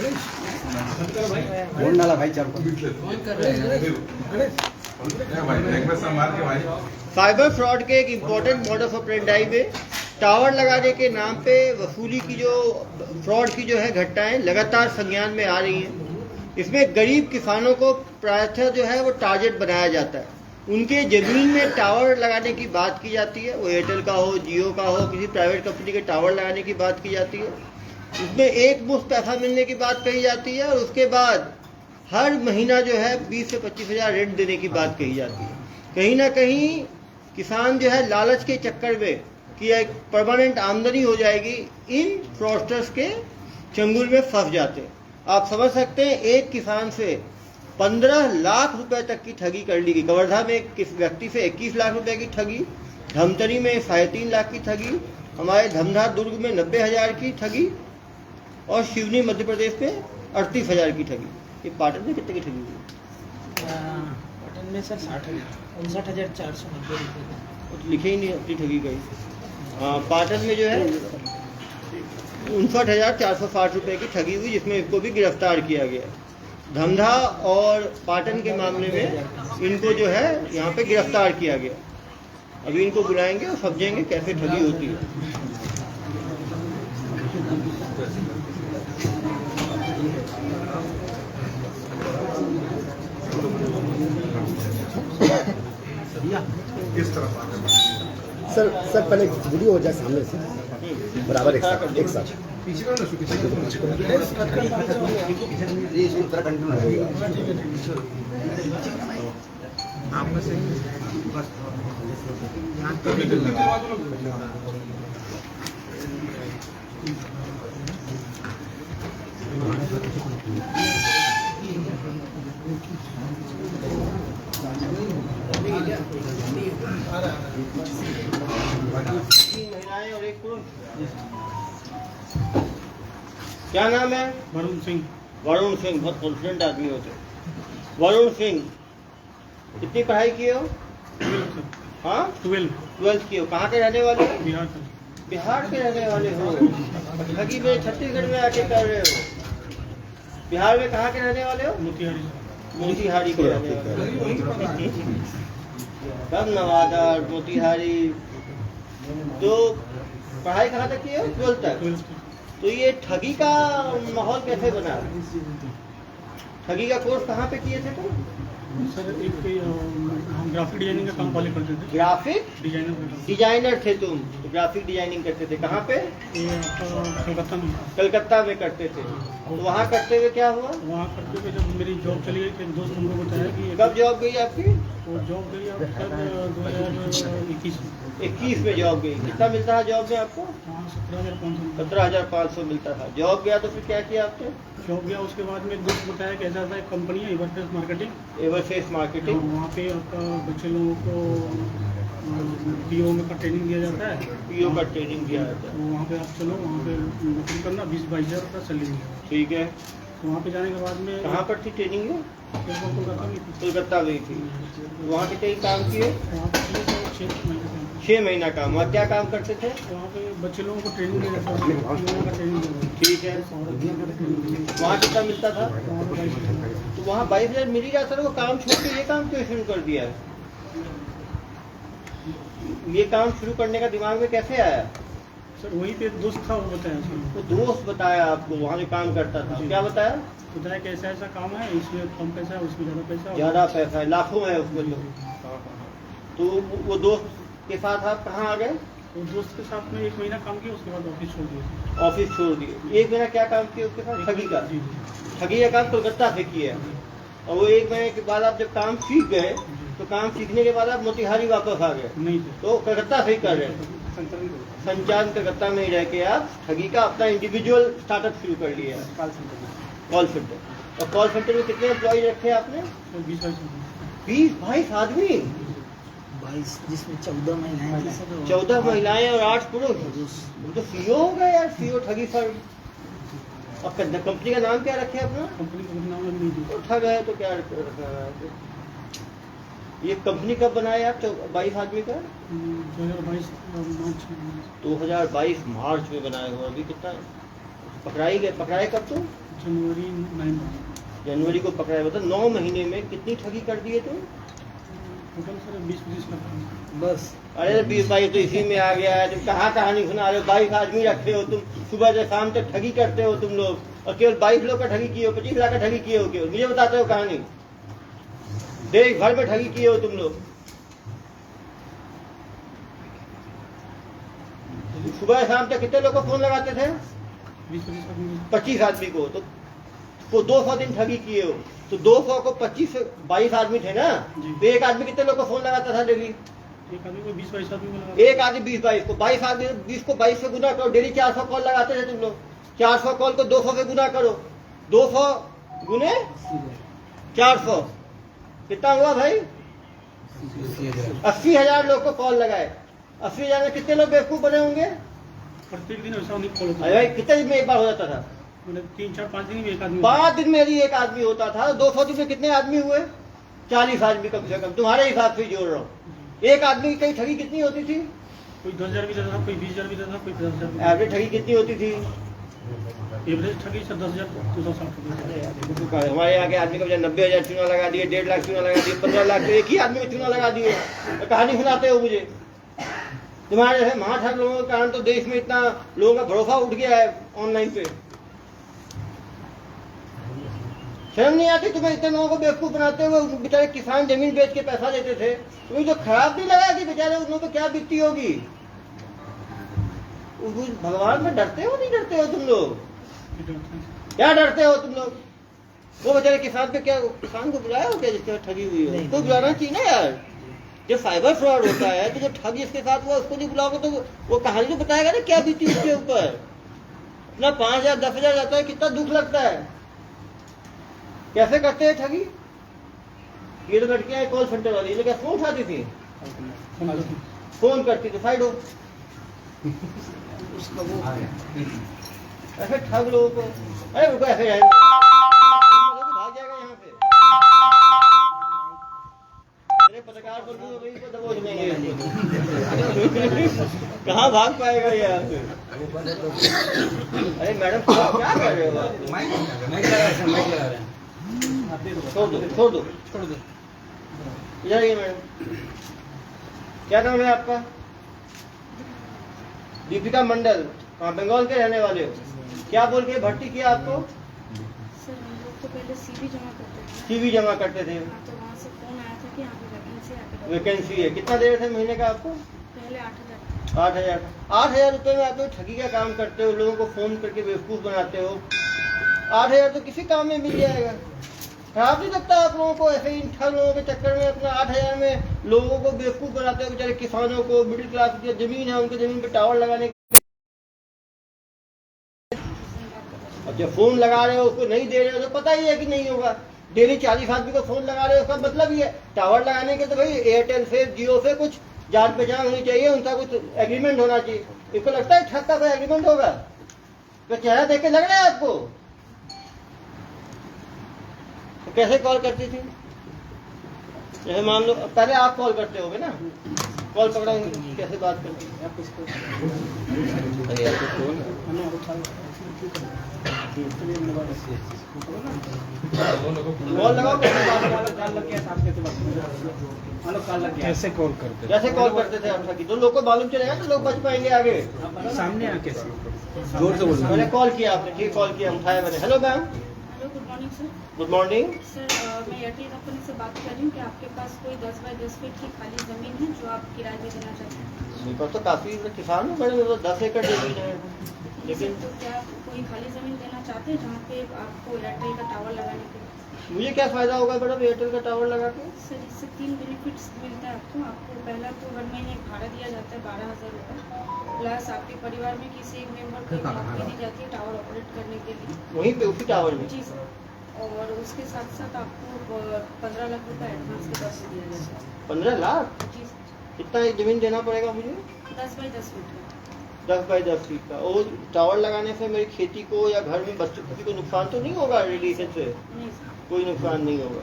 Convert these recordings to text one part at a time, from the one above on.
Phone डाला भाई चार साइबर फ्रॉड के एक इम्पोर्टेंट मॉडस ऑपरेंडाई में टावर लगाने के नाम पे वसूली की जो फ्रॉड की जो है घटनाएं लगातार संज्ञान में आ रही हैं। इसमें गरीब किसानों को प्रायः जो है वो टारगेट बनाया जाता है। उनके जमीन में टावर लगाने की बात की जाती है, वो एयरटेल का हो, जियो का हो, किसी प्राइवेट कंपनी के टावर लगाने की बात की जाती है। उसमें एक मुश्त पैसा मिलने की बात कही जाती है और उसके बाद हर महीना जो है 20 से 25 हज़ार रेंट देने की बात कही जाती है। कहीं ना कहीं किसान जो है लालच के चक्कर में कि एक परमानेंट आमदनी हो जाएगी, इन फ्रॉडस्टर्स के चंगुल में फंस जाते हैं। आप समझ सकते हैं, एक किसान से 15 लाख रुपए तक की ठगी कर ली गई। कवर्धा में किस व्यक्ति से 21 लाख रुपए की ठगी, धमतरी में 3.5 लाख की ठगी, हमारे धमधा दुर्ग में 90,000 की ठगी और शिवनी मध्य प्रदेश में 38,000 की ठगी। ये पाटन में कितने की ठगी हुई? पाटन में सर 59,490 रुपये लिखे ही नहीं अपनी ठगी गई। पाटन में जो है 59,460 रुपये की ठगी हुई, जिसमें इसको भी गिरफ्तार किया गया। धमधा और पाटन के मामले में इनको जो है यहाँ पे गिरफ्तार किया गया। अभी इनको बुलाएंगे और समझेंगे कैसे ठगी होती है। सर पहले वीडियो हो जाए सामने से बराबर एक साथ महिलाएं और एक पुरुष। क्या नाम है? वरुण सिंह। वरुण सिंह, बहुत कॉन्फिडेंट आदमी होते। वरुण सिंह, कितनी पढ़ाई किए हो? हाँ, 12th किए हो। कहाँ के रहने वाले हो? बिहार से। बिहार के रहने वाले हो। ठगी में छत्तीसगढ़ में आके कर रहे हो। बिहार में कहाँ के रहने वाले हो? मोतिहारी के रहने वाले हो। कब नवादा, मोतिहारी। तो पढ़ाई कहाँ तक की है? 12th तक। तो ये ठगी का माहौल कैसे बना? ठगी का कोर्स कहाँ पे किए थे तुम? सर एक हम ग्राफिक डिजाइनिंग का काम पहले करते थे। ग्राफिक डिजाइनर डिजाइनर थे तुम? तो ग्राफिक डिजाइनिंग करते थे कहाँ पे? कलकत्ता में। कलकत्ता में करते थे। तो वहाँ करते हुए क्या हुआ? वहाँ करते हुए जब मेरी जॉब चली गई, एक दोस्त हमको बताया कि कब जॉब गई आपकी? वो जॉब गई अब सर 2021 में। 21 में जॉब गई। कितना मिलता है जॉब में आपको? हाँ 17,500। 17,500 मिलता था। जॉब गया तो फिर क्या किया आपने? जॉब गया, उसके बाद में एक दोस्त बताया कि ऐसा एक कंपनी है एवरफेस मार्केटिंग। एवरफेस मार्केटिंग। वहाँ पे आपका बच्चे लोगों को पीओ में का ट्रेनिंग दिया जाता है। पीओ का ट्रेनिंग दिया जाता है। तो वहाँ पे आप चलो, वहाँ पे नौकरी करना, 20-22 हज़ार रुपया सैलरी। ठीक है। तो वहाँ पे जाने के बाद में कहाँ पर थी ट्रेनिंग में? कोलकाता में थी। कोलकाता गई थी। वहाँ के कई काम किए? वहाँ पे 6 महीने काम। 6 महीना काम। वहाँ क्या काम करते थे? वहाँ पे बच्चे लोगों को ट्रेनिंग दिया जाता है, पीओ का ट्रेनिंग दिया जाता है। ठीक है। वहाँ कितना मिलता था? वहाँ पे 22 हज़ार। तो वहाँ 22,000 मिल ही जाता था। वो काम छोड़ के ये काम क्यों शुरू कर दिया है? ये काम शुरू करने का दिमाग में कैसे आया? सर वही पे दोस्त था, वो बताया सर। तो दोस्त बताया आपको वहाँ जो काम करता था? क्या बताया? बताया कि ऐसा ऐसा काम है, इसमें कम पैसा है, उसमें ज़्यादा पैसा है। ज़्यादा पैसा है, लाखों है उसमें तो वो दोस्त के साथ आप कहाँ आ गए? तो दोस्त के साथ में 1 महीना काम किया, उसके बाद ऑफिस छोड़ दिया। ऑफिस छोड़ दिए। 1 महीना क्या काम किया उसके साथ? ठगी का। जी। ठगी का काम कोलकाता से किया। और वो 1 महीने के बाद आप जब काम सीख गए, तो काम सीखने के बाद आप मोतिहारी वापस आ गए। नहीं सर, तो कलकत्ता से ही कर रहे हैं। संचालन कलकत्ता में ही रह के आप ठगी का अपना इंडिविजुअल स्टार्टअप शुरू कर लिया है। Call centre. और कॉल सेंटर में कितने एम्प्लॉय रखे आपने? 20-22 आदमी। 22, जिसमें 14 महिलाएं थी सर। 14 महिलाएं और 8 पुरुष। वो तो सीईओ हो गए यार, सीईओ ठगी फर्म। और कंपनी का नाम क्या रखे अपना? कंपनी का नाम नहीं दी। उठा गए तो क्या रखा है? ये कंपनी कब बनाया आप? 22 आदमी का 2022 मार्च में। 2022 मार्च में बनाए हो। अभी कितना पकड़ाई गए? पकड़ाए कब? तो जनवरी 9 जनवरी को पकड़ा है, मतलब 9 महीने में कितनी ठगी कर दी है तुम? Total sir 20-25 lakh. बस अरे 20-22 तो इसी में आ गया है। तुम कहाँ कहानी सुना रहे हो? 22 आदमी रखे हो तुम, सुबह से शाम तक ठगी करते हो तुम लोग, और केवल 22 लोग का ठगी किए हो, 25 लाख का ठगी किए हो केवल, मुझे बताते हो कहानी? देश भर में ठगी किए हो तुम लोग। सुबह शाम तक कितने लोग को फोन लगाते थे? 20-25 आदमी। 25 आदमी को। तो 200 दिन ठगी किए हो, तो 200 को 25 से 22 आदमी थे ना, जी। तो एक आदमी कितने लोग को फोन लगाता था डेली? एक आदमी को 20-22 आदमी को लगा। एक आदमी 20-22 को, 22 आदमी 20 को 22 से गुना करो, डेली 400 कॉल लगाते थे तुम लोग। 400 कॉल को 200 से गुना करो, 200 गुने 400 कितना हुआ भाई? 80,000 लोग को कॉल लगाए। 80,000 में कितने लोग बेवकूफ बने होंगे? प्रत्येक दिन ऐसा नहीं कॉल होता अरे भाई कितने दिन में एक बार हो जाता था? मतलब 3-4-5 दिन में एक आदमी। 5 दिन में यदि एक आदमी होता था, 200 दिन में कितने आदमी हुए? 40 आदमी कम से कम, तुम्हारे हिसाब से जोड़ रहा हूँ। एक आदमी की कई ठगी कितनी होती थी? कोई 10,000 भी देता था, कोई 20,000 भी देता था, कोई 50,000 भी। एवरेज ठगी कितनी होती थी? एवरेज ठगी सर 10,260। हमारे यहाँ के आदमी को 90,000 चूना लगा दिए, 1.5 लाख चूना लगा दिए, 15 लाख तो एक ही आदमी को चूना लगा दिए। तो कहानी सुनाते हो मुझे? तुम्हारे जैसे महाठग लोगों के कारण तो देश में इतना लोगों का भरोसा उठ गया है ऑनलाइन पे। शर्म नहीं आती तुम्हें? इतने लोगों को बेवकूफ बनाते हुए। बेचारे किसान जमीन बेच के पैसा देते थे, तुम्हें जो खराब नहीं लगा कि बेचारे उन लोगों पे क्या बीतती होगी? भगवान में डरते हो नहीं डरते हो तुम लोग? क्या डरते हो तुम लोग? वो बेचारे किसान पे क्या, किसान को बुलाया हो क्या जिसके ठगी हुई है? उसको बुलाना चाहिए ना यार। जब साइबर फ्रॉड होता है तो जो ठग जिसके साथ हुआ उसको नहीं बुलाओगे तो वो कहानी तो बताएगा ना क्या बीती उसके ऊपर। अपना 5,000 10,000 जाता है, कितना दुख लगता है। कैसे करते हैं ठगी? ये तो लड़कियां कॉल सेंटर वाली, ये क्या फोन उठाती थी, फोन करती थी, साइड हो। उसका वो ऐसे ठग लोगों को, अरे रुको ऐसे जाएंगे, भाग जाएगा यहाँ से। अरे पत्रकार को दबोच लेंगे, कहाँ भाग पाएगा यहाँ से? अरे मैडम क्या कर रहे हो आप? माइक लगा रहे हैं। छोड़ दो। इधर आइए मैडम, क्या नाम है आपका? दीपिका मंडल। कहाँ, बंगाल के रहने वाले हो? क्या बोल के भर्ती किया आपको? सर हम लोग तो पहले सीवी जमा करते थे। सीवी जमा करते थे, हाँ, तो वहाँ से फोन आया था कि यहाँ पे वैकेंसी आके वैकेंसी है। कितना दे रहे थे महीने का आपको? पहले 8,000। 8,000 रुपए में आप लोग ठगी का काम करते हो, लोगों को फोन करके बेवकूफ बनाते हो। 8,000 तो किसी काम में मिल जाएगा। खराब नहीं लगता आप लोगों को? ऐसे इन ठग लोगों के चक्कर में अपना 8,000 में लोगों को बेवकूफ बनाते हो। बेचारे किसानों को, मिडिल क्लास की जमीन है उनकी जमीन पे टावर लगाने, अब जब फोन लगा रहे हो उसको नहीं दे रहे हो तो पता ही है कि नहीं होगा। डेली 40 आदमी को फोन लगा रहे हो, उसका मतलब ही है टावर लगाने के। तो भाई एयरटेल से, जियो से कुछ जान पहचान होनी चाहिए, उनका कुछ एग्रीमेंट होना चाहिए। इसको लगता है ठग का कोई एग्रीमेंट होगा? तो चेहरा देख के लग रहा है आपको? तो कैसे कॉल करती थी? जैसे मान लो पहले आप कॉल करते होगे ना, कॉल पकड़ा कैसे बात करती है? कॉल लगाओ, कैसे कॉल करते जैसे कॉल करते थे आप सकी, तो लोग को मालूम चलेगा तो लोग बच पाएंगे आगे। सामने आके जोर से बोलो। मैंने कॉल किया, आपने ठीक कॉल किया, उठाया मैंने। Hello ma'am. Hello, good morning sir. Good morning. Sir मैं एयरटेल कंपनी से बात कर रही हूँ कि आपके पास कोई 10 बाई 10 फीट की खाली ज़मीन है जो आप किराए पे देना चाहते हैं? मेरे पास तो काफी किसान हूँ मैडम, तो 10 एकड़ जमीन है। लेकिन तो क्या आप कोई खाली ज़मीन देना चाहते हैं जहाँ पे आपको एयरटेल का टावर लगाने के लिए? मुझे क्या फायदा होगा मैडम एयरटेल का टावर लगा के? सर इससे 3 बेनिफिट्स मिलता है आपको। पहला तो हर महीने भाड़ा दिया जाता है 12,000 रुपये, प्लस आपके परिवार में किसी एक मेंबर को नौकरी दी जाती है टावर ऑपरेट करने के लिए। वहीं पे उसी टावर में? जी सर। और उसके साथ साथ आपको 15 लाख रुपए एडवांस के तौर पर दिया जाता है। 15 लाख? जी सर। कितना जमीन देना पड़ेगा मुझे? 10 बाई 10 फीट का। 10 बाई 10 फीट का। और टावर लगाने से मेरी खेती को या घर में बच्चों किसी को नुकसान तो नहीं होगा? रेडिएशन से नहीं सर। कोई नुकसान नहीं होगा।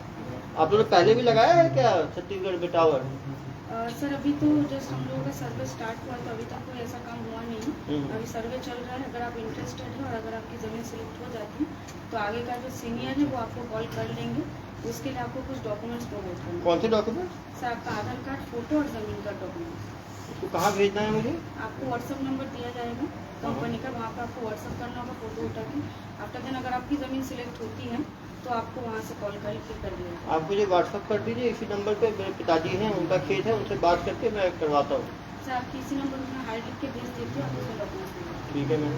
आप लोगों ने पहले भी लगाया है क्या छत्तीसगढ़ में टावर? सर अभी तो जस्ट हम लोगों का सर्वे स्टार्ट हुआ तो अभी तक कोई ऐसा काम हुआ नहीं। अभी सर्वे चल रहा है। अगर आप इंटरेस्टेड हैं और अगर आपकी ज़मीन सिलेक्ट हो जाती है तो आगे का जो सीनियर है वो आपको कॉल कर लेंगे। उसके लिए आपको कुछ डॉक्यूमेंट्स प्रोवाइड करना है। कौन से डॉक्यूमेंट? सर आपका आधार कार्ड, फोटो और ज़मीन का डॉक्यूमेंट्स। तो कहाँ भेजना है मुझे? आपको व्हाट्सअप नंबर दिया जाएगा कंपनी का, वहाँ पर आपको व्हाट्सअप करना होगा फोटो उठा के। आफ्टर देन अगर आपकी ज़मीन सिलेक्ट होती है तो आपको वहाँ से कॉल करके कर दिया। आप मुझे व्हाट्सअप कर दीजिए इसी नंबर पे। मेरे पिताजी हैं, उनका खेत है, उनसे बात करके मैं करवाता हूँ। सर आपकी इसी नंबर में हाई लिख के भेज देती हूँ, आप उसमें डॉक्यूमेंट्स भेज ठीक है मैम।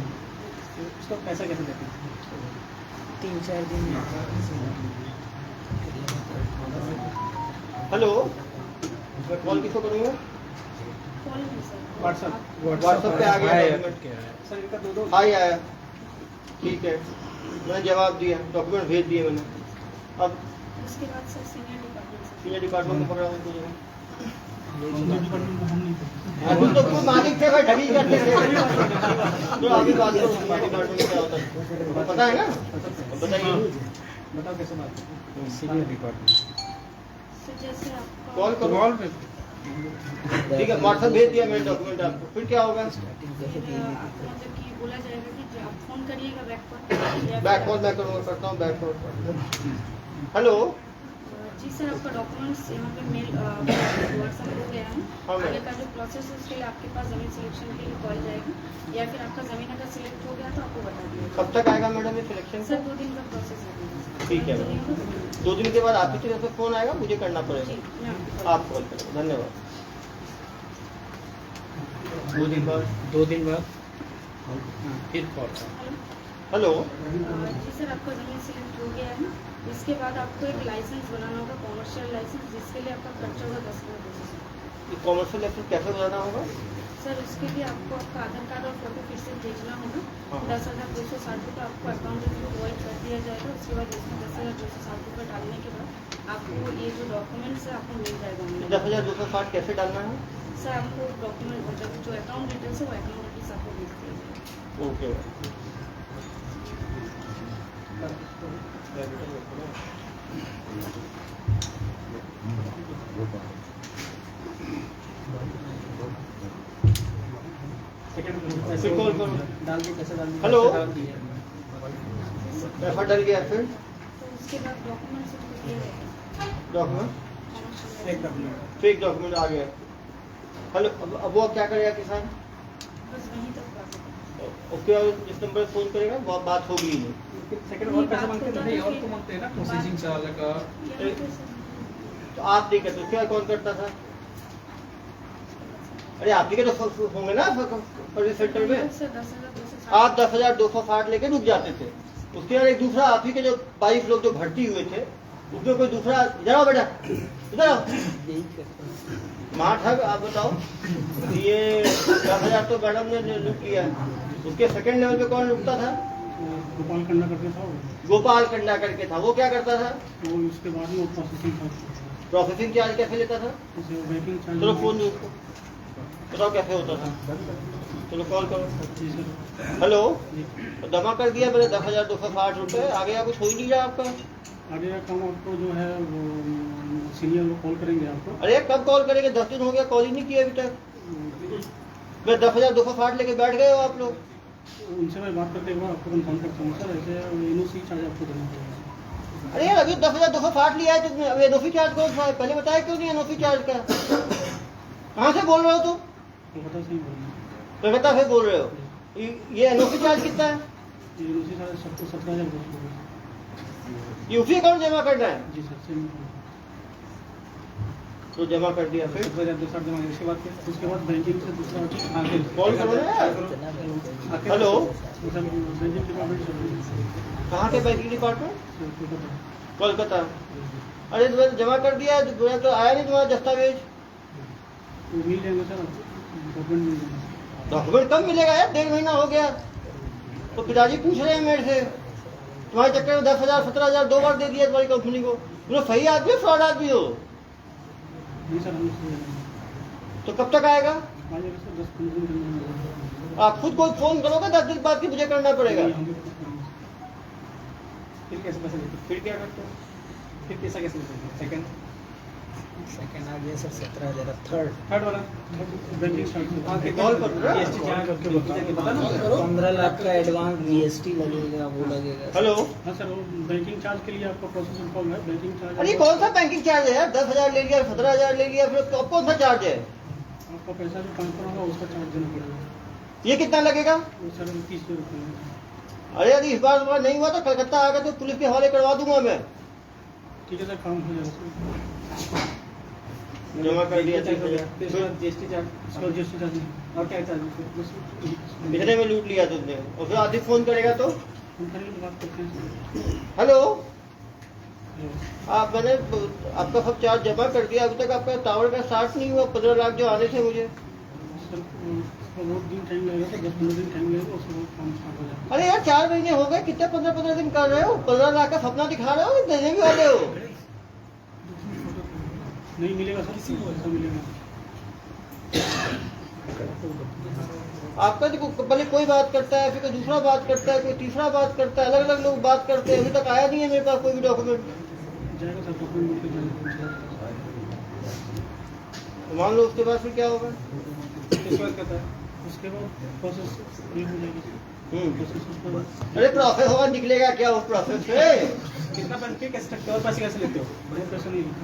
उसका पैसा कैसे देते हैं? 3-4 दिन में। हेलो, मैं कॉल किसको करूँगा? कॉल नहीं सर, व्हाट्सएप पे आ गया डॉक्यूमेंट। सर इनका 2-2 हाई आया, ठीक है, मैंने जवाब दिया, डॉक्यूमेंट भेज दिए मैंने। अब उसके बाद सर सीनियर डिपार्टमेंट से सीनियर डिपार्टमेंट में पकड़ा उनको जो है। डिपार्टमेंट को हम नहीं करते। अभी तो कोई मालिक थे भाई, ठगी करते थे। तो आगे बात करो, सीनियर डिपार्टमेंट में क्या होता है पता है ना? बताइए। बताओ कैसे बात है? सीनियर डिपार्टमेंट सर जैसे आपका कॉल करो। कॉल पे ठीक है, व्हाट्सएप भेज दिया मैंने डॉक्यूमेंट आपको। फिर क्या होगा? फिर आपको मतलब कि बोला जाएगा कि आप फोन करिएगा बैक कॉल या बैक कॉल मैं करूँगा, करता हूँ बैक कॉल। हेलो, जी सर आपका डॉक्यूमेंट्स यहाँ पे मेल व्हाट्सएप हो गया है। हाँ, मैम। आगे का जो प्रोसेस है उसके लिए आपके पास ज़मीन सिलेक्शन के लिए कॉल जाएगा या फिर आपका ज़मीन अगर सिलेक्ट हो गया तो आपको बता दिया कब तक आएगा मैडम ये सिलेक्शन? सर 2 दिन का प्रोसेस है। ठीक है मैम, 2 दिन के बाद आपकी तरफ से फ़ोन आएगा, मुझे करना जी पड़ेगा। मैं आपको आप कॉल करें, धन्यवाद। 2 दिन बाद फिर कॉल। हेलो, जी सर आपका ज़मीन सिलेक्ट हो गया है। इसके बाद आपको एक लाइसेंस बनाना होगा, कॉमर्शियल लाइसेंस, जिसके लिए आपका खर्चा होगा 10,000। ये कॉमर्शियल लाइसेंस कैसे बनाना होगा? सर उसके लिए आपको आपका आधार कार्ड और फोटो फिर से भेजना होगा। हाँ। 10,260 रुपये आपको अकाउंट में प्रोवाइड कर दिया जाएगा। उसके बाद इसमें 10,260 रुपये डालने के बाद आपको ये जो डॉक्यूमेंट्स है आपको मिल जाएगा। 10,260 कैसे डालना है? सर आपको डॉक्यूमेंट मतलब जो अकाउंट डिटेल्स है वो अकाउंट डिटेल्स आपको भेज दिया जाएगा। ओके। फिर कॉल करो। डाल दी कैसे डाल दी? हेलो? डाल दी है। पैसा डल गया, फिर तो उसके बाद डॉक्यूमेंट्स आपको दिया जाएगा। डॉक्यूमेंट, कॉमर्शियल एक डॉक्यूमेंट फेक डॉक्यूमेंट आ गया। हेलो, अब वो क्या करेगा किसान? बस वहीं तक बात है। ओके, और जिस नंबर पर फोन करेगा वो बात होगी ही नहीं। सेकंड और पैसा मांगते हैं नहीं और तो मांगते हैं ना प्रोसेसिंग चार्ज का। यहाँ पे सर तो आप नहीं करते, क्या कौन करता था? अरे आप ही के तो होंगे ना सर्विस सेंटर में। सर 10,260 आप 10,260 लेके रुक जाते थे। उसके बाद एक दूसरा आप ही के जो 22 लोग जो भर्ती हुए थे उसमें कोई दूसरा, इधर आओ बेटा, इधर आओ। यही करता हूँ। मार ठग, आप बताओ, ये 10,000 तो मैडम ने लूट लिया। उसके सेकंड लेवल पे कौन लूटता था? गोपाल खन्ना करके था वो। गोपाल कंडा करके था। वो क्या करता था? वो उसके बाद में वो प्रोसेसिंग था। प्रोसेसिंग चार्ज कैसे लेता था? उसे वेटिंग चार्ज। चलो फोन दो उसको, बताओ कैसे होता था। चलो कॉल करो। हेलो, तो जमा कर दिया मैंने 10,260 रुपये। आगे या कुछ हो ही नहीं रहा आपका? आगे का काम आपको जो है वो सीनियर लोग कॉल करेंगे आपको। अरे कब कॉल करेंगे? 10 दिन हो गया, कॉल ही नहीं किया अभी तक। मैं 10,260 लेके बैठ गए हो आप लोग। उनसे मैं बात करके एक बार आपको कंफर्म करता हूँ सर। ऐसे एनओसी चार्ज आपको देना पड़ेगा। अरे यार अभी 10,260 लिया है तुमने, अब एनओसी चार्ज कौन सा है? पहले बताया क्यों नहीं एनओसी चार्ज का? कहाँ से बोल रहे हो तुम? कोलकाता से ही बोलना कलकत्ता से बोल रहे हो? ये एनओसी चार्ज कितना है? है। एनओसी चार्ज सबको 17,000 ये उसी अकाउंट जमा करना है? जी सर सेम तो जमा कर दिया। फिर 17,260 जमा किया। उसके बाद बैंकिंग से दूसरा कॉल करो ना यार। हेलो? बैंकिंग डिपार्टमेंट कहाँ के बैंकिंग डिपार्टमेंट? से कोलकाता। अरे तुम्हें जमा कर दिया है, तो आया नहीं तुम्हारा दस्तावेज? मिल जाएंगे सर, डॉक्यूमेंट मिल जाएंगे। डॉक्यूमेंट कब मिलेगा यार? 1.5 महीना हो गया। तो पिताजी पूछ रहे हैं मेरे से, तुम्हारे चक्कर में 10,000 17,000 2 बार दे दिया तुम्हारी कंपनी को। तुम सही आदमी हो, फ्रॉड आदमी हो? नहीं सर हम तो कब तक आएगा? आ जाएगा सर 10-15 दिन में। आप खुद कोई फोन करोगे 10 दिन बाद की मुझे करना पड़ेगा। फिर कैसे पैसे देते? फिर क्या करते हो? फिर पैसा कैसे देते? सेकंड सेकंड आ गया सर 17,000 थर्ड थर्ड वाला बैंकिंग चार्ज कॉल कर रहा है? जीएसटी चार्ज करके बता ना 15 लाख का एडवांस जीएसटी लगेगा वो लगेगा। हेलो, हाँ सर, वो बैंकिंग चार्ज के लिए आपका प्रोसेसिंग कॉल है, बैंकिंग चार्ज अरे कौन सा बैंकिंग चार्ज है यार? 10,000 ले लिया, 17,000 ले लिया, फिर अब कौन सा चार्ज है? आपका पैसा जो ट्रांसफर होगा उसका चार्ज देना पड़ेगा। ये कितना लगेगा? वो सर 30 रुपये। अरे यदि इस बार तुम्हारा नहीं हुआ तो कलकत्ता आकर तो पुलिस के हवाले करवा दूंगा मैं। ठीक है सर, काम हो जाएगा। जमा कर दिया। जीएसटी चार्ज, जीएसटी चार्ज नहीं और क्या चार्ज? कितने में लूट लिया तुमने? और फिर आदित्य फोन करेगा तो बात करते हैं। हेलो, मैंने आपका सब चार्ज जमा कर दिया, अभी तक आपका टावर का स्टार्ट नहीं हुआ। 15 लाख जो आने थे मुझे। सर बहुत दिन टाइम लगेगा, तो 10-15 दिन टाइम लगेगा, उसके बाद काम स्टार्ट हो जाएगा। अरे यार 4 महीने हो गए, कितने 15-15 दिन कर रहे हो? 15 लाख का सपना दिखा रहे हो, देने भी वाले हो? नहीं मिलेगा सर, ऐसा मिलेगा। आपका देखो, पहले कोई बात करता है, फिर कोई दूसरा बात करता है, कोई तीसरा बात करता है, अलग अलग लोग बात करते हैं। अभी तक आया नहीं है मेरे पास कोई भी डॉक्यूमेंट। जाएगा सर, डॉक्यूमेंट पे जाएगा। मान लो उसके बाद फिर क्या होगा? उसके बाद कहता है, उसके बाद प्रोसेस ये हो जाएगी। प्रोसेस उसके बाद अरे प्रोसेस होगा, निकलेगा क्या उस प्रोसेस से? कितना पैसे कैसे और पैसे कैसे लेते हो? बहुत पैसे नहीं लेते।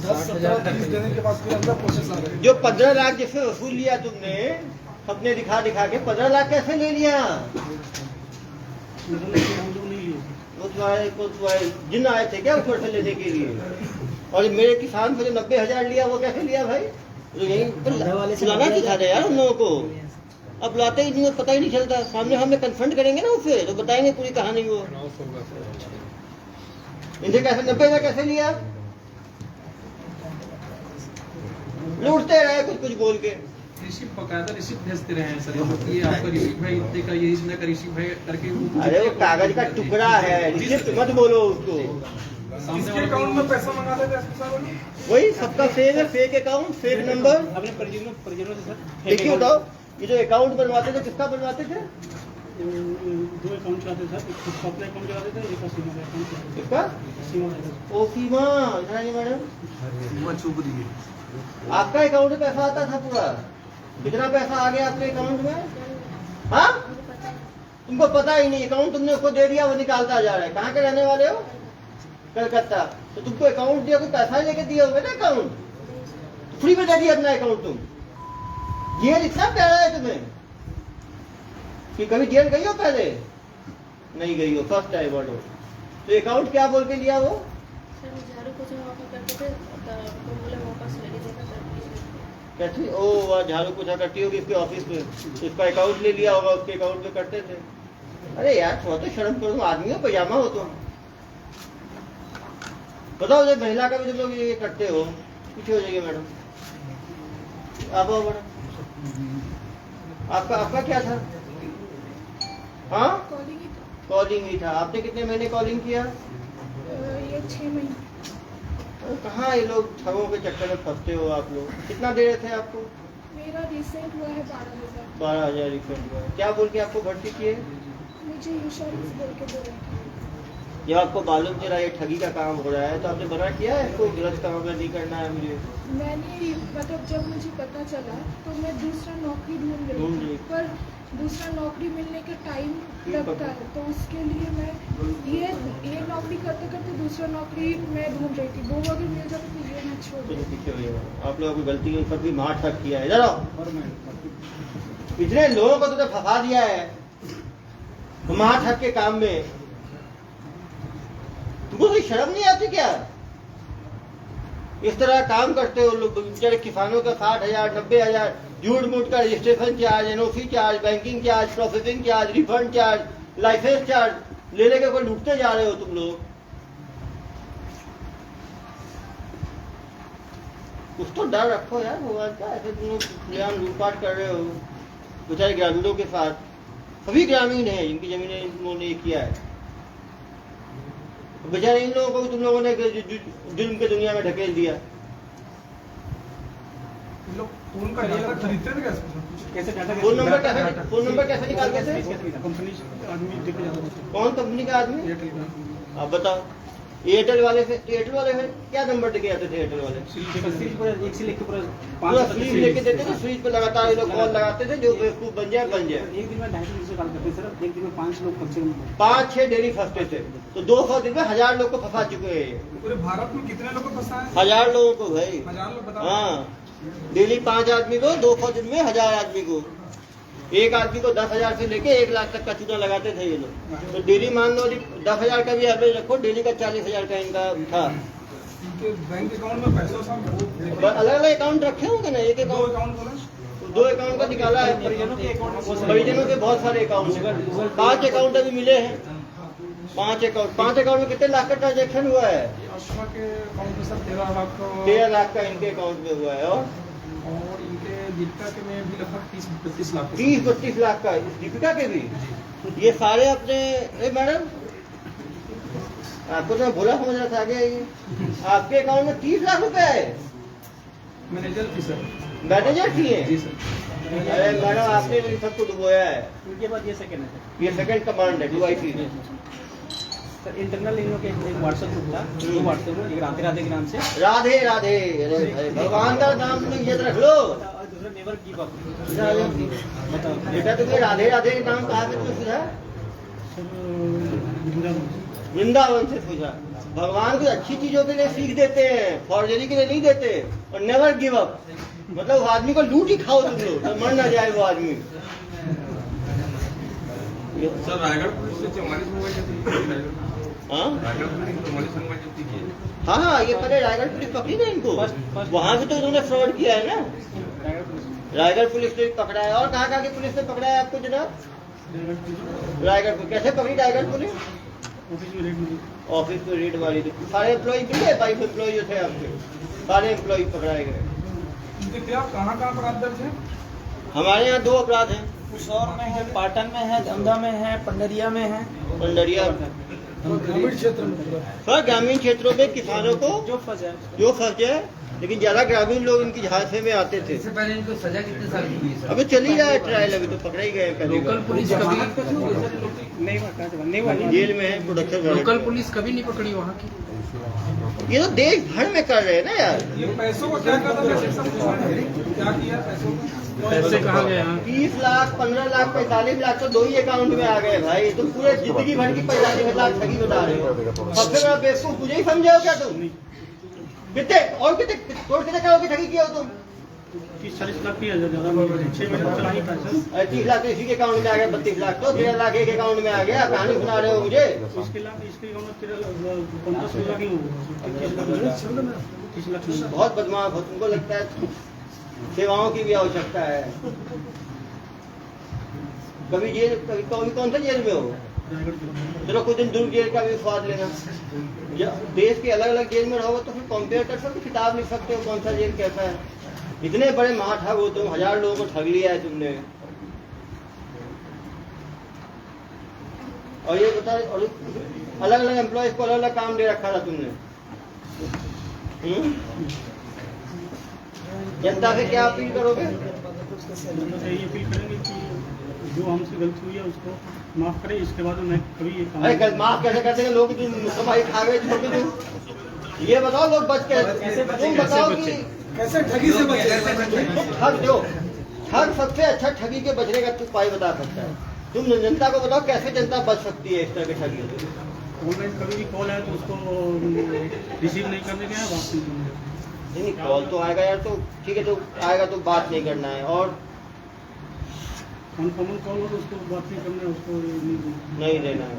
10-17 देने के बाद फिर अंदर प्रोसेस आ रहा है। जो 15 लाख जिससे वसूल लिया तुमने, सपने दिखा दिखा के 15 लाख कैसे ले लिया? मतलब लेकिन हम लोग नहीं लिए। वो तुम्हारे जिन आए थे क्या उसको से लेने के लिए? और मेरे किसान से जो 90,000 लिया वो कैसे लिया भाई? तो यही बुलाना सिखा दे यार उन लोगों को। अब बुलाते ही नहीं, पता ही नहीं चलता। सामने हमने कन्फ्रंट करेंगे ना उससे, तो बताएंगे पूरी कहानी। वो इनसे कैसे 90,000 कैसे लिया? लूटते रहे कुछ कुछ बोल के। रिसिप्ट बकायदा रिसिप्ट भेजते रहे हैं सर, ये आपका रिसिप्ट भाई इतने का, ये इतने का रिसिप्ट भाई करके अरे वो कागज का टुकड़ा है, रिसिप्ट मत बोलो उसको। सामने अकाउंट में पैसा मंगा देते वही सबका फेक है, फेक अकाउंट, फेक नंबर। अपने परिजनों से सर देखिए बताओ, ये जो अकाउंट बनवाते थे किसका बनवाते थे? 2 अकाउंट चलाते सर, एक खुद का अपना अकाउंट चलाते थे, एक सीमा का अकाउंट चलाते किसका? थे। सीमा का। ओ सीमा, इधर आइए मैडम। आपका अकाउंट में पैसा आता था पूरा? कितना पैसा आ गया आपके अकाउंट में? हाँ, तुमको पता ही नहीं। अकाउंट तुमने उसको दे दिया, वो निकालता जा रहा है। कहाँ के रहने वाले हो? कलकत्ता। तो तुमको अकाउंट दिया, कोई पैसा लेके दिए होंगे ना अकाउंट? फ्री में दे दिया अपना अकाउंट तुम। जेल इतना प्यारा है तुम्हें कि कभी जेल गई हो पहले? नहीं गई हो, फर्स्ट टाइम हो। तो अकाउंट क्या बोल के लिया वो? सर झाड़ू पोछा वापस करते थे, तो बोले वापस ले लीजिएगा सर। कैसे? ओ वह झाड़ू पोछा करती होगी इसके ऑफिस में, इसका अकाउंट ले लिया होगा, उसके अकाउंट में करते थे। अरे यार थोड़ा तो शर्म करो, आदमी हो, पजामा हो तुम। बताओ जब महिला का भी तुम लोग ये करते हो। पीछे हो जाइए मैडम, आप आओ मैडम। आपका क्या था? हाँ, कॉलिंग ही था। आपने कितने महीने कॉलिंग किया? ये 6 महीने। कहाँ ये लोग ठगों के चक्कर में फंसते हो आप लोग? कितना दे रहे थे आपको? मेरा रिसेंट हुआ है 12,000। 12,000 रिफंड हुआ। क्या बोल के आपको भर्ती किए? मुझे इंश्योरेंस बोल के दे रहे थे। जब आपको मालूम चला ये ठगी का काम हो रहा है तो आपने मना किया है इसको गलत काम में नहीं करना है मुझे? मैंने मतलब जब मुझे पता चला तो मैं दूसरा नौकरी ढूंढ ढूंढ रही रही। थी, पर दूसरा नौकरी मिलने के टाइम लगता है, तो उसके लिए मैं ये नौकरी करते करते दूसरा नौकरी मैं ढूंढ रही थी। वो अगर मिल जाता तो ये मैं छोड़ चलो देती। पीछे हो जाओ। आप लोगों की गलती है, सब भी मार ठग किया है। इधर आओ। और मैं इतने लोगों को तुमने फंसा दिया है मार ठग के काम में। तुमको कोई शर्म नहीं आती क्या? इस तरह काम करते हो लोग। बेचारे किसानों का 60,000 90,000 झूठ मूठ का registration charge, NOC charge, banking charge, processing charge, refund charge, license charge ले लेके कोई लूटते जा रहे हो तुम लोग। कुछ तो डर रखो यार भगवान का। ऐसे तुम लोग लूटपाट कर रहे हो बेचारे ग्रामीणों के साथ। सभी ग्रामीण हैं जिनकी जमीनें इन्होंने किया है। बेचारे इन लोगों को भी तुम लोगों ने जुल्म के दुनिया में ढकेल दिया। फोन का डाटा खरीदते थे कैसे डाटा फोन नंबर कैसे निकालते थे? कंपनी आदमी देखे जाता था। कौन कंपनी का आदमी? एयरटेल का। आप बताओ। एयरटेल वाले से क्या नंबर देके आते थे एयरटेल वाले? एक से लेके पूरा स्लीव लेके देते थे, स्लीव पे लगातार ये लोग कॉल लगाते थे, जो बेवकूफ बन जाए। एक दिन में 250 से कॉल करते सर, एक दिन में 5 लोग कम से कम 5-6 डेली फंसते थे, तो 200 दिन में 1000 लोग को फंसा चुके हैं। पूरे भारत में कितने लोगों को फंसा है? 1000 लोगों को भाई। 1000 लोग बताओ। हाँ, डेली 5 आदमी को, 200 दिन में 1000 आदमी को, एक आदमी को 10,000 से लेके 1 लाख तक का चूना लगाते थे ये लोग। तो डेली मान लो 10,000 का भी एवरेज रखो, डेली का 40,000 का इनका था। इनके बैंक अकाउंट में पैसा सब अलग अलग अकाउंट रखे होंगे ना, एक दो अकाउंट, अकाउंट बोला। 2 अकाउंट का निकाला है। परिजनों के बहुत सारे अकाउंट हैं, 5 अकाउंट अभी मिले हैं। 5 अकाउंट में कितने लाख का ट्रांजेक्शन हुआ है? अशफा के अकाउंट में सर 13 लाख का इनके अकाउंट में हुआ है। और इनके दीपिका के में भी लगभग 30-32 लाख। 30-32 लाख का दीपिका के भी। ये सारे अपने मैडम, आपको तो मैं भोला समझ रहा था, आगे आपके अकाउंट में 30 लाख रुपए है। मैनेजर थी सर। मैनेजर थी है? जी सर। अरे मैडम, आपने इन सबको डुबोया है। उनके बाद ये सेकंड है, ये सेकंड कमांड है DIC। सर इंटरनल इन लोग के एक व्हाट्सएप ग्रुप था, 2 व्हाट्सएप ग्रुप, एक राधे राधे के नाम से, राधे राधे। अरे भाई, भगवान का नाम तुम इज्जत रख लो। और दूसरा नेवर गिव अप। बताओ बेटा, तुम्हें राधे राधे के नाम कहाँ से तुमने सुना? सर वृंदावन से पूछा। भगवान को अच्छी चीजों के लिए सीख देते हैं, फॉर्जरी के लिए नहीं देते। और नेवर गिव अप मतलब वो आदमी को लूट ही खाओ तुम लोग, तो मर ना जाए वो आदमी। सर रायगढ़ पुलिस से 44 मोबाइल जब्ती की। हाँ रायगढ़ पुलिस ने 44 मोबाइल जब्ती की है। हाँ, ये पहले रायगढ़ पुलिस पकड़ी ना इनको, वहां से तो इन्होंने फ्रॉड किया है ना। रायगढ़ पुलिस ने पकड़ा है। और कहाँ की पुलिस ने पकड़ा है आपको जनाब? रायगढ़ पुलिस। कैसे पकड़ी रायगढ़ पुलिस? ऑफिस में रेड मारी थी। सारे एम्प्लॉय मिले, 22 एम्प्लॉय जो थे आपके, सारे एम्प्लॉय पकड़ाए गए। इनके क्या कहाँ अपराध दर्ज है? हमारे यहाँ 2 अपराध हैं। पुसौर में है, पाटन में है, धमधा में है, पंडरिया में है। पंडरिया ग्रामीण क्षेत्र में सर, ग्रामीण क्षेत्रों में किसानों को जो फंसे जो फंस जाए, लेकिन ज्यादा ग्रामीण लोग इनकी झांसे में आते थे। इससे पहले इनको सजा कितने साल की हुई है? अभी चली जाए ट्रायल, अभी तो पकड़े ही गए पहले। लोकल पुलिस कभी जेल में है प्रोडक्शन। लोकल पुलिस कभी नहीं पकड़ी वहाँ की। ये तो देश भर में कर रहे हैं ना यार। ये पैसों को क्या करता है? क्या किया पैसों को? पैसे कहाँ गए? 30 लाख, 15 लाख, 45 लाख तो 2 ही अकाउंट में आ गए भाई। तो पूरे जिंदगी भर की 45 लाख ठगी बता रहे हो। सबसे बड़ा बेवकूफ मुझे ही समझे हो क्या तुम? कितने करोड़ की ठगी किया हो तुम? 30-40 लाख की ज्यादा 6 महीने चला ही था सर। 30 लाख तो इसी के अकाउंट में आ गया, 32 लाख तो 13 लाख एक अकाउंट में आ गया। कहानी सुना रहे हो मुझे? इसके अकाउंट में 15-16 लाख ही होगा। 30 लाख बहुत बदमाश हो, तुमको लगता है सेवाओं की भी आवश्यकता है। कभी जेल, कभी कौन सा जेल में हो? चलो कुछ दिन दुर्ग जेल का भी स्वाद लेना। देश के अलग अलग जेल में रहोगे तो फिर कंपेयर कर सकते, किताब लिख सकते हो कौन सा जेल कैसा है। इतने बड़े महाठग हो तुम, 1000 लोगों को ठग लिया है तुमने। और ये बता, और अलग अलग एम्प्लॉयज को अलग अलग काम दे रखा था तुमने। जनता से क्या अपील करोगे? यही अपील करेंगे कि जो हमसे गलती हुई है उसको माफ करें। इसके बाद मैं कभी ये काम अरे माफ कैसे करते हैं लोग? सफाई खा गए छोड़ के। ये बताओ लोग बच के, तुम बताओ कि कैसे ठगी से बचे? तुम ठग दो। ठग सबसे अच्छा ठगी के बचने का तू उपाय बता सकता है। तुम जनता को बताओ कैसे जनता बच सकती है इस तरह के ठगी से। ऑनलाइन कभी भी कॉल आए तो उसको रिसीव नहीं करने के, बात नहीं करने के। नहीं, कॉल तो आएगा यार, तो ठीक है, तो आएगा तो बात नहीं करना है। और कॉमन कॉल हो तो उसको बात नहीं करना है, उसको नहीं देना है।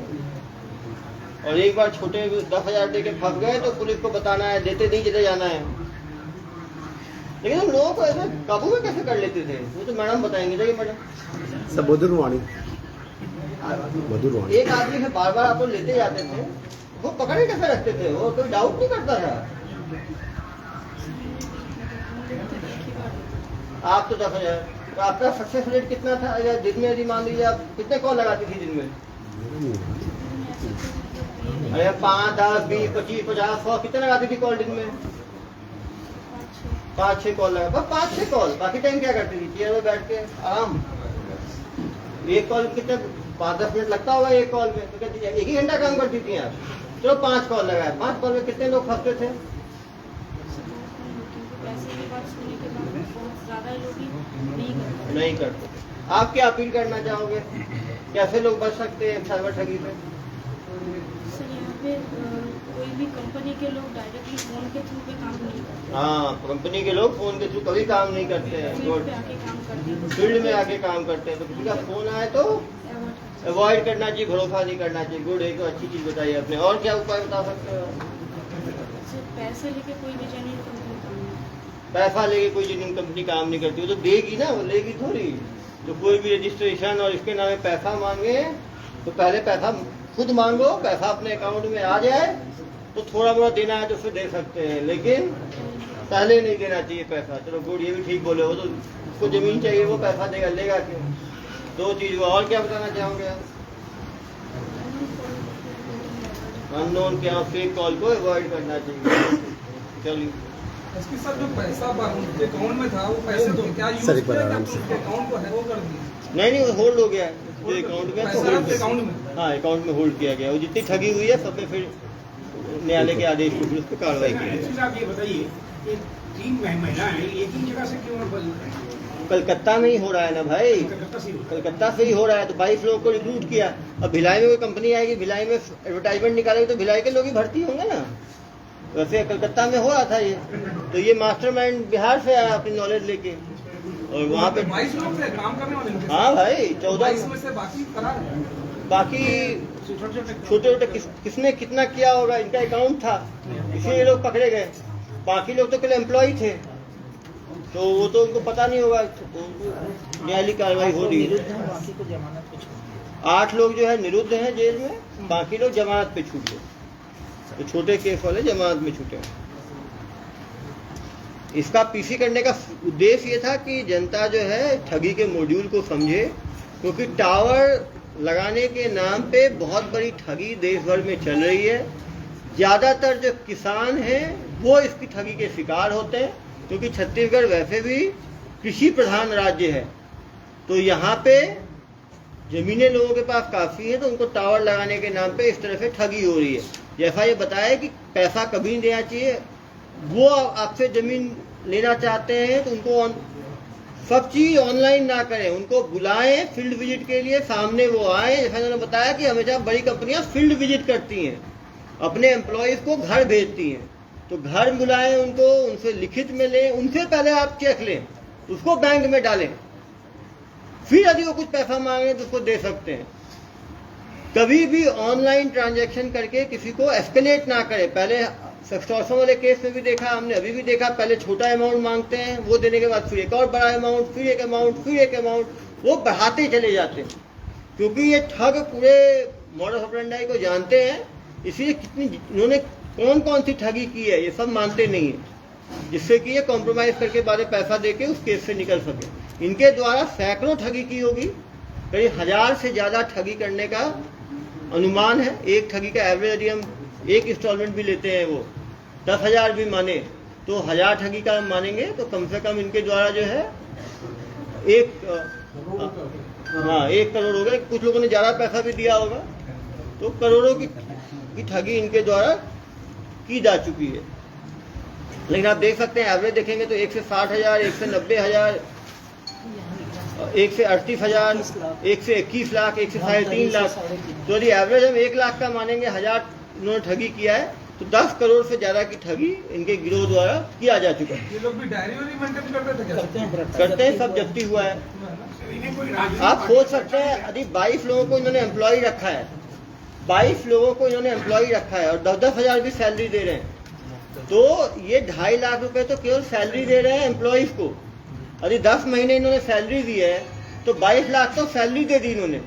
और एक बार छोटे 10,000 दे के फंस गए तो पुलिस को बताना है, देते नहीं चले जाना है। लेकिन हम लोगों को ऐसे काबू में कैसे कर लेते थे, वो तो मैडम बताएंगे। देखिए मैडम, सब मधुरवाणी मधुरवाणी एक आदमी से बार बार आप लोग लेते जाते थे, वो पकड़े कैसे रखते थे? वो कोई डाउट नहीं करता था। आप तो 10,000, तो आपका सक्सेस रेट कितना था? या दिन में यदि मान लीजिए आप कितने कॉल लगाती थी दिन में? अरे 5, 10, 20, 25, 50, 100 कितने लगाती थी कॉल दिन में? 5-6 कॉल लगा, बस 5-6 कॉल। बाकी टाइम क्या करती थी? चेयर में बैठ के आराम। एक कॉल कितने 5-10 मिनट लगता होगा एक कॉल में, तो कहती 1 ही घंटा काम करती थी आप। चलो 5 कॉल लगाए, 5 कॉल में कितने लोग फंसते थे? क्योंकि पैसे की बात सुनने के बाद बहुत ज़्यादा लोग ही नहीं करते थे। आप क्या अपील करना चाहोगे, कैसे लोग बच सकते हैं साइबर ठगी से? सर यहाँ पे कोई भी कंपनी के लोग डायरेक्टली फोन के थ्रू पे काम नहीं करते, हाँ, कंपनी के लोग फोन के थ्रू कभी काम नहीं करते हैं, फील्ड पे आके काम करते हैं। फील्ड में आके काम करते हैं। तो किसी का फोन आए तो अवॉइड करना चाहिए, भरोसा नहीं करना चाहिए। गुड, एक तो अच्छी चीज बताइए आपने। और क्या उपाय बता सकते हो? सर पैसे लेके कोई भी जेन्युइन कंपनी काम नहीं करती। पैसा लेके कोई जेन्युइन कंपनी काम नहीं करती, वो तो देगी ना, वो लेगी थोड़ी। तो कोई भी रजिस्ट्रेशन और इसके नाम पैसा मांगे तो पहले पैसा खुद मांगो, पैसा अपने अकाउंट में आ जाए तो थोड़ा बहुत देना है तो उसे दे सकते हैं, लेकिन पहले नहीं देना चाहिए पैसा। चलो गुड, ये भी ठीक बोले। वो तो उसको जमीन चाहिए, वो पैसा देगा, लेगा क्यों? 2 चीज। और क्या बताना चाहोगे? अननोन क्या फेक कॉल को अवॉइड करना चाहिए। चलिए इसके साथ जो पैसा उनके अकाउंट में था, वो पैसे तो क्या यूज सर, एक बार किया या आराम तो से। उसके अकाउंट को है वो कर दिया? नहीं, वो होल्ड हो गया है। जो अकाउंट में, पैसा आपके अकाउंट में? हाँ, अकाउंट में होल्ड किया गया। वो जितनी ठगी हुई है सब में फिर न्यायालय के आदेश को फिर उस पर कार्रवाई की है। आप ये बताइए कि 3 महीना है, एक ही जगह से क्यों बदल रहे हैं? कलकत्ता में ही हो रहा है ना भाई, कलकत्ता से ही होता है। कलकत्ता से ही हो रहा है। तो 22 लोगों को रिक्रूट किया। अब भिलाई में कोई कंपनी आएगी, भिलाई में एडवर्टाइजमेंट निकालेगी तो भिलाई के लोग ही भर्ती होंगे ना। वैसे कलकत्ता में हो रहा था ये। तो ये मास्टरमाइंड बिहार से आया अपनी नॉलेज लेके, और वहाँ पे 22 लोग थे काम करने वाले उनके हाँ साथ। भाई 22 14 में से बाकी फरार हैं। बाकी छोटे छोटे किसने कितना किया होगा, इनका अकाउंट था, इसलिए ये लोग पकड़े गए। बाकी लोग तो केवल एम्प्लॉय थे, तो वो तो उनको पता नहीं होगा। न्यायालयिक कार्रवाई हो रही है। विरुद्ध है, बाकी को जमानत पे छोड़ 8 लोग जो है निरुद्ध हैं जेल में, बाकी लोग जमानत पे छूट गए। तो छोटे केस वाले जमानत में छूटे। इसका पीसी करने का उद्देश्य ये था कि जनता जो है ठगी के मॉड्यूल को समझे, क्योंकि टावर लगाने के नाम पे बहुत बड़ी ठगी देश भर में चल रही है। ज़्यादातर जो किसान हैं वो इसकी ठगी के शिकार होते हैं, क्योंकि छत्तीसगढ़ वैसे भी कृषि प्रधान राज्य है। तो यहाँ पे जमीनें लोगों के पास काफ़ी है, तो उनको टावर लगाने के नाम पे इस तरह से ठगी हो रही है। जैसा ये बताया कि पैसा कभी नहीं देना चाहिए। वो आपसे ज़मीन लेना चाहते हैं तो उनको सब चीज़ ऑनलाइन ना करें, उनको बुलाएं फील्ड विजिट के लिए, सामने वो आए। जैसा उन्होंने बताया कि हमेशा बड़ी कंपनियां फील्ड विजिट करती हैं, अपने एम्प्लॉयज़ को घर भेजती हैं। तो घर बुलाएं उनको, उनसे लिखित में लें, उनसे पहले आप चेक लें, उसको बैंक में डालें, फिर यदि वो कुछ पैसा मांगे तो उसको दे सकते हैं। कभी भी ऑनलाइन ट्रांजैक्शन करके किसी को एस्केलेट ना करें। पहले एक्सटॉर्शन वाले केस में भी देखा हमने, अभी भी देखा, पहले छोटा अमाउंट मांगते हैं, वो देने के बाद फिर एक और बड़ा अमाउंट, फिर एक अमाउंट, फिर एक अमाउंट, वो बढ़ाते चले जाते हैं। क्योंकि ये ठग पूरे मॉडस ऑपरेंडी को जानते हैं, इसलिए कितनी इन्होंने कौन कौन सी ठगी की है ये सब मानते नहीं है, जिससे कि ये कॉम्प्रोमाइज करके बाद में पैसा देके उस केस से निकल सके। इनके द्वारा सैकड़ों ठगी की होगी, करीब 1000 से ज़्यादा ठगी करने का अनुमान है। एक ठगी का एवरेज यदि हम एक इंस्टॉलमेंट भी लेते हैं, वो 10,000 भी माने तो 1000 ठगी का मानेंगे तो कम से कम इनके द्वारा जो है 1 करोड़ हो गया। कुछ लोगों ने ज़्यादा पैसा भी दिया होगा, तो करोड़ों की ठगी इनके द्वारा की जा चुकी है। लेकिन आप देख सकते हैं एवरेज देखेंगे तो 1 से 60,000, 1 से 90,000, 1 से 38,000, 1 से 21 लाख, 1 से 3.5 लाख। तो यदि एवरेज हम 1 लाख का मानेंगे, 1000 इन्होंने ठगी किया है, तो 10 करोड़ से ज्यादा की ठगी इनके गिरोह द्वारा किया जा चुका है। ये लोग भी डायरी वारी मेंटेन करते थे क्या? करते हैं, सब जब्ती हुआ है। इन्हें कोई राजनीतिक आप सोच सकते हैं यदि 22 लोगों को इन्होंने एम्प्लॉय रखा है, 22 लोगों को इन्होंने एम्प्लॉय रखा है और 10,000 भी सैलरी दे रहे हैं, तो ये 2.5 लाख रुपए तो केवल सैलरी दे रहे हैं एम्प्लॉयज को। यदि 10 महीने इन्होंने सैलरी दी है तो 22 लाख तो सैलरी दे दी इन्होंने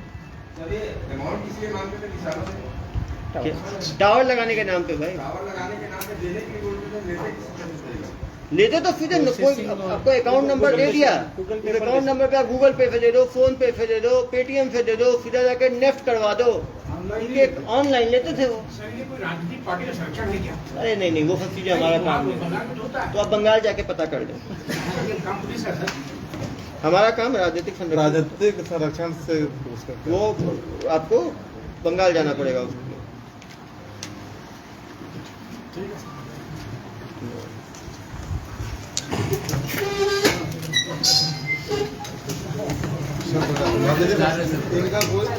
टावर लगाने के नाम पे। भाई टावर लगाने के नाम पे देने के लिए बोलते थे, लेते तो सीधे कोई आपको अकाउंट नंबर दे दिया, उस अकाउंट नंबर पे आप गूगल पे से दे दो, फोन पे से दे दो, पेटीएम से दे दो, सीधा जाके नेफ्ट करवा दो। इनके ऑनलाइन लेते थे वो। सर ये कोई राजनीतिक पार्टी का संरक्षण है क्या? अरे नहीं, वो सब चीजें हमारा काम है, बंगाल में होता है। तो आप बंगाल जाके पता कर लें। ये काम पुलिस है सर। हमारा काम राजनीतिक संरक्षण से वो आपको बंगाल जाना पड़ेगा उसके लिए। इनका कोई